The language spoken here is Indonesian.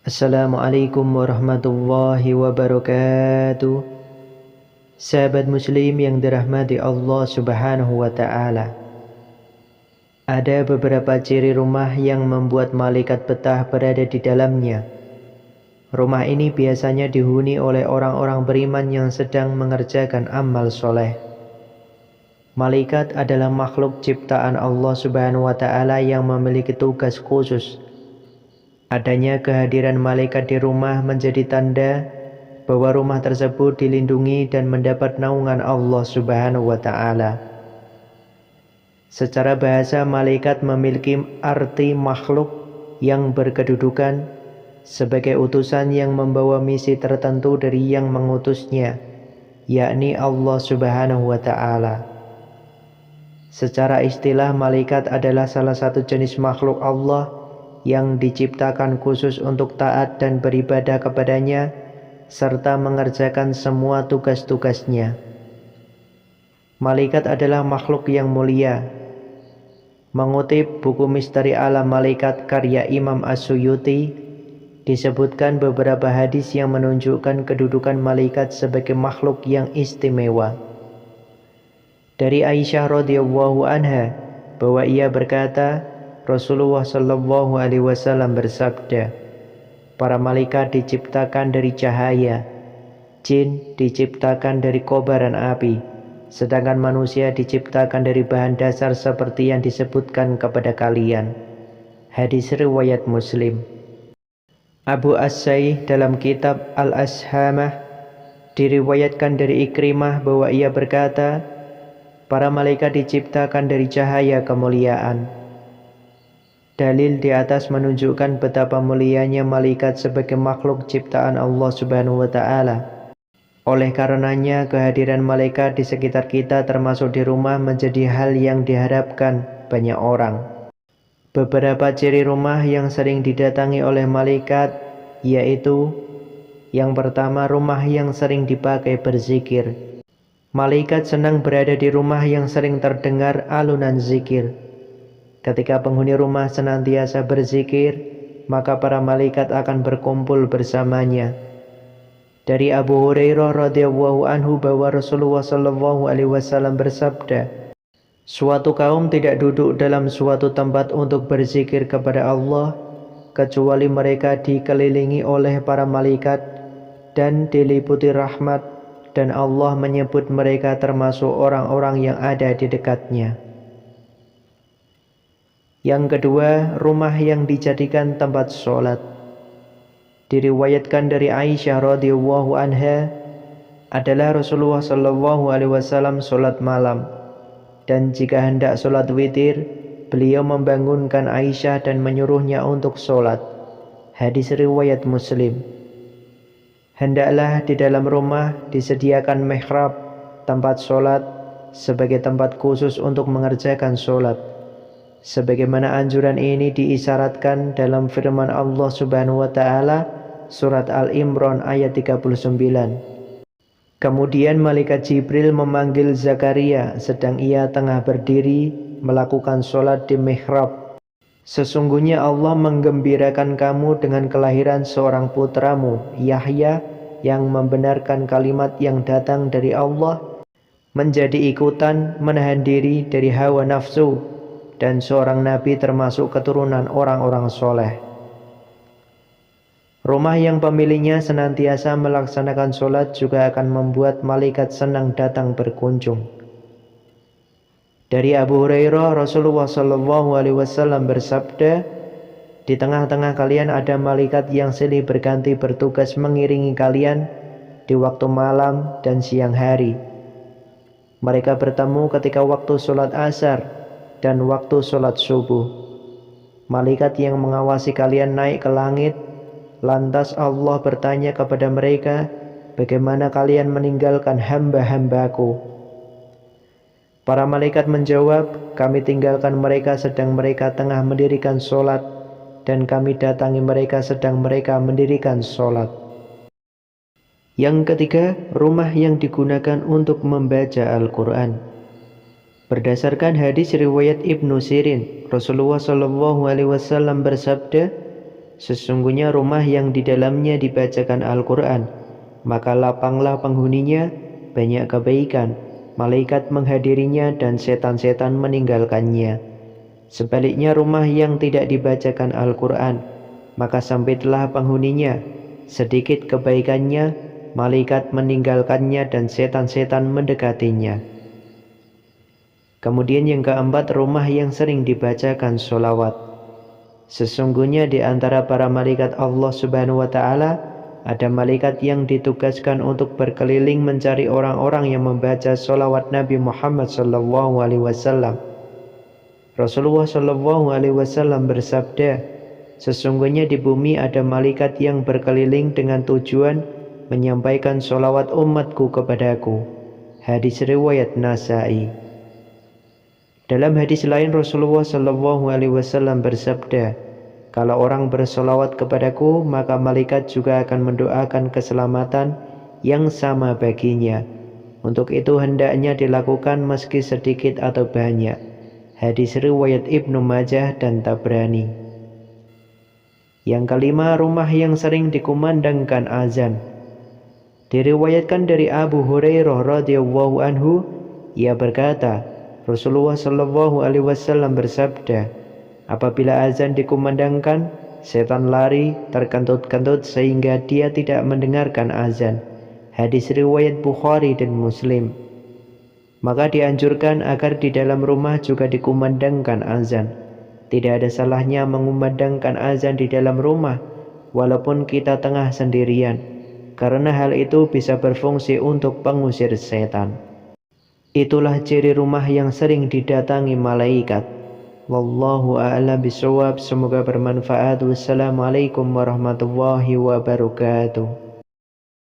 Assalamualaikum warahmatullahi wabarakatuh. Sahabat muslim yang dirahmati Allah subhanahu wa ta'ala, ada beberapa ciri rumah yang membuat malaikat betah berada di dalamnya. Rumah ini biasanya dihuni oleh orang-orang beriman yang sedang mengerjakan amal soleh. Malaikat adalah makhluk ciptaan Allah subhanahu wa ta'ala yang memiliki tugas khusus. Adanya kehadiran malaikat di rumah menjadi tanda bahwa rumah tersebut dilindungi dan mendapat naungan Allah subhanahu wa ta'ala. Secara bahasa, malaikat memiliki arti makhluk yang berkedudukan sebagai utusan yang membawa misi tertentu dari yang mengutusnya, yakni Allah subhanahu wa ta'ala. Secara istilah, malaikat adalah salah satu jenis makhluk Allah yang diciptakan khusus untuk taat dan beribadah kepadanya serta mengerjakan semua tugas-tugasnya. Malaikat adalah makhluk yang mulia. Mengutip buku Misteri Alam Malaikat karya Imam As-Suyuti, disebutkan beberapa hadis yang menunjukkan kedudukan malaikat sebagai makhluk yang istimewa. Dari Aisyah radhiyallahu anha bahwa ia berkata, Rasulullah sallallahu alaihi wasallam bersabda, para malaikat diciptakan dari cahaya, jin diciptakan dari kobaran api, sedangkan manusia diciptakan dari bahan dasar seperti yang disebutkan kepada kalian. Hadis riwayat Muslim. Abu As-Saih dalam kitab Al-Ashamah diriwayatkan dari Ikrimah bahwa ia berkata, para malaikat diciptakan dari cahaya kemuliaan. Dalil di atas menunjukkan betapa mulianya malaikat sebagai makhluk ciptaan Allah subhanahu wa ta'ala. Oleh karenanya, kehadiran malaikat di sekitar kita termasuk di rumah menjadi hal yang diharapkan banyak orang. Beberapa ciri rumah yang sering didatangi oleh malaikat yaitu: yang pertama, rumah yang sering dipakai berzikir. Malaikat senang berada di rumah yang sering terdengar alunan zikir. Ketika penghuni rumah senantiasa berzikir, maka para malaikat akan berkumpul bersamanya. Dari Abu Hurairah radhiyallahu anhu bahwa Rasulullah sallallahu alaihi wasallam bersabda, suatu kaum tidak duduk dalam suatu tempat untuk berzikir kepada Allah kecuali mereka dikelilingi oleh para malaikat dan diliputi rahmat, dan Allah menyebut mereka termasuk orang-orang yang ada di dekatnya. Yang kedua, rumah yang dijadikan tempat sholat. Diriwayatkan dari Aisyah radhiyallahu anha adalah Rasulullah sallallahu alaihi wasallam sholat malam, dan jika hendak sholat witir, beliau membangunkan Aisyah dan menyuruhnya untuk sholat. Hadis riwayat Muslim. Hendaklah di dalam rumah disediakan mihrab, tempat sholat, sebagai tempat khusus untuk mengerjakan sholat. Sebagaimana anjuran ini diisyaratkan dalam firman Allah subhanahu wa ta'ala surat Al-Imran ayat 39. Kemudian malaikat Jibril memanggil Zakaria sedang ia tengah berdiri melakukan sholat di mihrab. Sesungguhnya Allah menggembirakan kamu dengan kelahiran seorang putramu, Yahya, yang membenarkan kalimat yang datang dari Allah, menjadi ikutan menahan diri dari hawa nafsu, dan seorang nabi termasuk keturunan orang-orang soleh. Rumah yang pemiliknya senantiasa melaksanakan sholat juga akan membuat malaikat senang datang berkunjung. Dari Abu Hurairah, Rasulullah sallallahu alaihi wasallam bersabda, di tengah-tengah kalian ada malaikat yang silih berganti bertugas mengiringi kalian di waktu malam dan siang hari. Mereka bertemu ketika waktu sholat asar dan waktu sholat subuh. Malaikat yang mengawasi kalian naik ke langit. Lantas Allah bertanya kepada mereka, bagaimana kalian meninggalkan hamba-hambaku? Para malaikat menjawab, kami tinggalkan mereka sedang mereka tengah mendirikan sholat, dan kami datangi mereka sedang mereka mendirikan sholat. Yang ketiga, rumah yang digunakan untuk membaca Al-Quran. Berdasarkan hadis riwayat Ibnu Sirin, Rasulullah sallallahu alaihi wasallam bersabda, Sesungguhnya rumah yang di dalamnya dibacakan Al-Quran, maka lapanglah penghuninya banyak kebaikan, malaikat menghadirinya dan setan-setan meninggalkannya. Sebaliknya rumah yang tidak dibacakan Al-Quran, maka sempitlah penghuninya, sedikit kebaikannya, malaikat meninggalkannya dan setan-setan mendekatinya. Kemudian yang keempat, rumah yang sering dibacakan sholawat. Sesungguhnya di antara para malaikat Allah Subhanahu wa Ta'ala, ada malaikat yang ditugaskan untuk berkeliling mencari orang-orang yang membaca sholawat Nabi Muhammad SAW. Rasulullah SAW bersabda, sesungguhnya di bumi ada malaikat yang berkeliling dengan tujuan menyampaikan sholawat umatku kepadaku. Hadis riwayat Nasai. Dalam hadis lain Rasulullah SAW bersabda, kalau orang bersolawat kepadaku, maka malaikat juga akan mendoakan keselamatan yang sama baginya. Untuk itu hendaknya dilakukan meski sedikit atau banyak. Hadis riwayat Ibnu Majah dan Tabrani. Yang kelima, rumah yang sering dikumandangkan azan. Diriwayatkan dari Abu Hurairah radhiyallahu anhu, ia berkata, Rasulullah SAW bersabda, apabila azan dikumandangkan, setan lari terkentut-kentut sehingga dia tidak mendengarkan azan. Hadis riwayat Bukhari dan Muslim. Maka dianjurkan agar di dalam rumah juga dikumandangkan azan. Tidak ada salahnya mengumandangkan azan di dalam rumah, walaupun kita tengah sendirian, karena hal itu bisa berfungsi untuk pengusir setan. Itulah ciri rumah yang sering didatangi malaikat. Wallahu a'lam bishawab. Semoga bermanfaat. Wassalamualaikum warahmatullahi wabarakatuh.